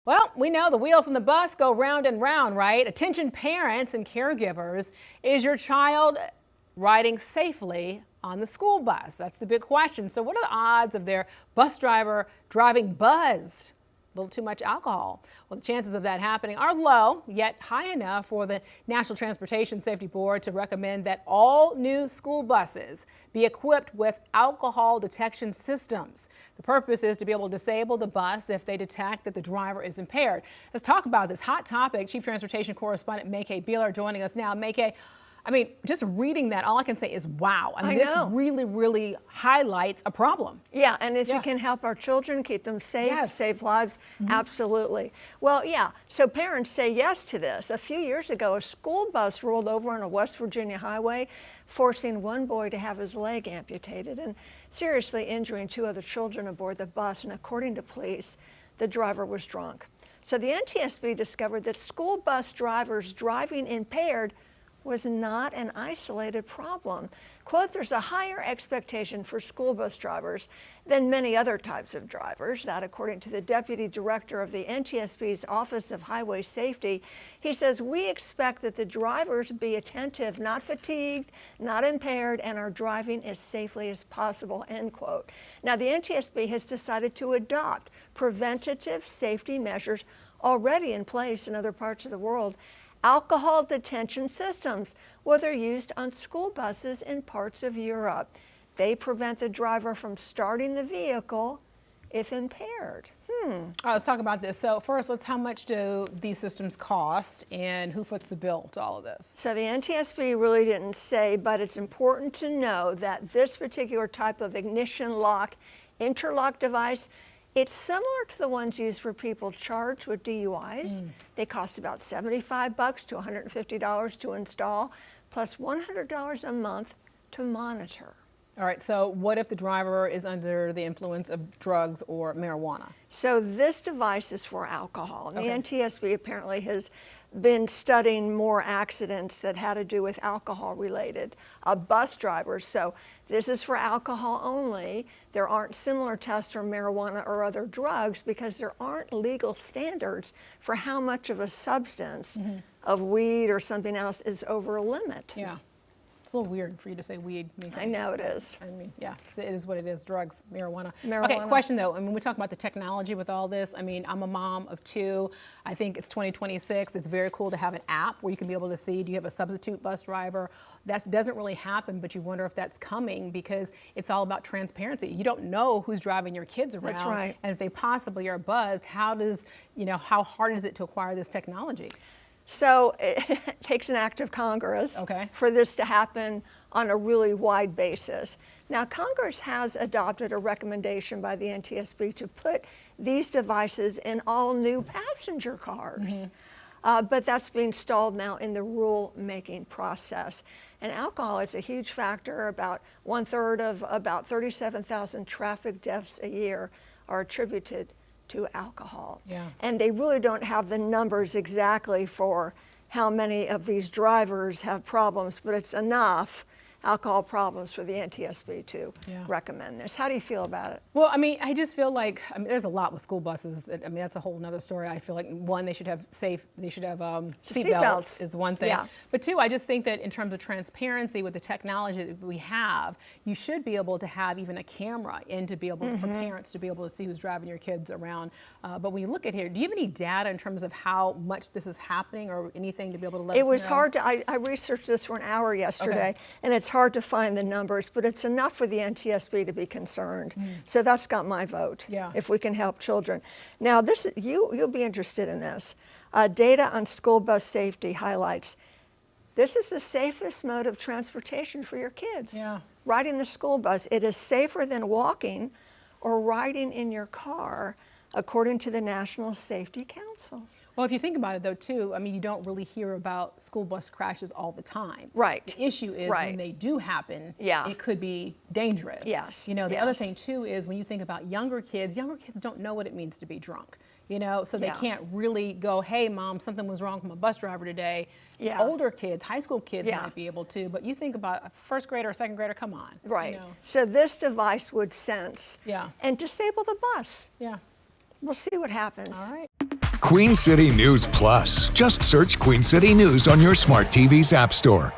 Well, we know the wheels on the bus go round and round, right? Attention parents and caregivers. Is your child riding safely on the school bus? That's the big question. So what are the odds of their bus driver driving buzzed? A little too much alcohol. Well, the chances of that happening are low, yet high enough for the National Transportation Safety Board to recommend that all new school buses be equipped with alcohol detection systems. The purpose is to be able to disable the bus if they detect that the driver is impaired. Let's talk about this hot topic. Chief Transportation Correspondent Maykay Beeler joining us now. Maykay, just reading that, all I can say is wow. This really highlights a problem. Yeah, and if it can help our children, keep them safe, save lives, absolutely. Well, yeah, so parents say yes to this. A few years ago, a school bus rolled over on a West Virginia highway, forcing one boy to have his leg amputated and seriously injuring two other children aboard the bus. And according to police, the driver was drunk. So the NTSB discovered that school bus drivers driving impaired was not an isolated problem. Quote, there's a higher expectation for school bus drivers than many other types of drivers. That, according to the deputy director of the NTSB's Office of Highway Safety, he says, we expect that the drivers be attentive, not fatigued, not impaired, and are driving as safely as possible, end quote. Now, the NTSB has decided to adopt preventative safety measures already in place in other parts of the world. Alcohol detention systems, well, they're used on school buses in parts of Europe. They prevent the driver from starting the vehicle if impaired. Let's talk about this. So first, how much do these systems cost and who foots the bill to all of this? So the NTSB really didn't say, but it's important to know that this particular type of ignition lock, interlock device, it's similar to the ones used for people charged with DUIs. They cost about $75 to $150 to install, plus $100 a month to monitor. All right, so what if the driver is under the influence of drugs or marijuana? So this device is for alcohol. The NTSB apparently has been studying more accidents that had to do with alcohol related bus drivers. So this is for alcohol only. There aren't similar tests for marijuana or other drugs because there aren't legal standards for how much of a substance of weed or something else is over a limit. Yeah. It's a little weird for you to say weed. I know it is. Yeah, it is what it is, drugs, marijuana. Marijuana. Okay, question though, we talk about the technology with all this. I'm a mom of two. I think it's 2026. It's very cool to have an app where you can be able to see, do you have a substitute bus driver? That doesn't really happen, but you wonder if that's coming because it's all about transparency. You don't know who's driving your kids around. That's right. And if they possibly are buzzed, how hard is it to acquire this technology? So it takes an act of Congress for this to happen on a really wide basis. Now, Congress has adopted a recommendation by the NTSB to put these devices in all new passenger cars. But that's being stalled now in the rule-making process. And alcohol is a huge factor. About 1/3 of about 37,000 traffic deaths a year are attributed to alcohol. And they really don't have the numbers exactly for how many of these drivers have problems, but it's enough alcohol problems for the NTSB to recommend this. How do you feel about it? Well, I just feel like there's a lot with school buses. That's a whole nother story. I feel like one, they should have seat belts is the one thing. But two, I just think that in terms of transparency with the technology that we have, you should be able to have even a camera in to be able for parents to be able to see who's driving your kids around. But when you look at here, do you have any data in terms of how much this is happening or anything to be able to let us know? It was hard to, I researched this for an hour yesterday, and it's hard to find the numbers, but it's enough for the NTSB to be concerned. So that's got my vote, if we can help children. Now, you'll be interested in this. Data on school bus safety highlights this is the safest mode of transportation for your kids. Riding the school bus. It is safer than walking or riding in your car, according to the National Safety Council. Well, if you think about it, though, too, you don't really hear about school bus crashes all the time. Right. The issue is when they do happen, it could be dangerous. The other thing, too, is when you think about younger kids don't know what it means to be drunk. So they can't really go, hey, Mom, something was wrong with my bus driver today. Older kids, high school kids might be able to, but you think about a first grader or second grader, come on. Right. So this device would sense and disable the bus. We'll see what happens. All right. Queen City News Plus. Just search Queen City News on your smart TV's app store.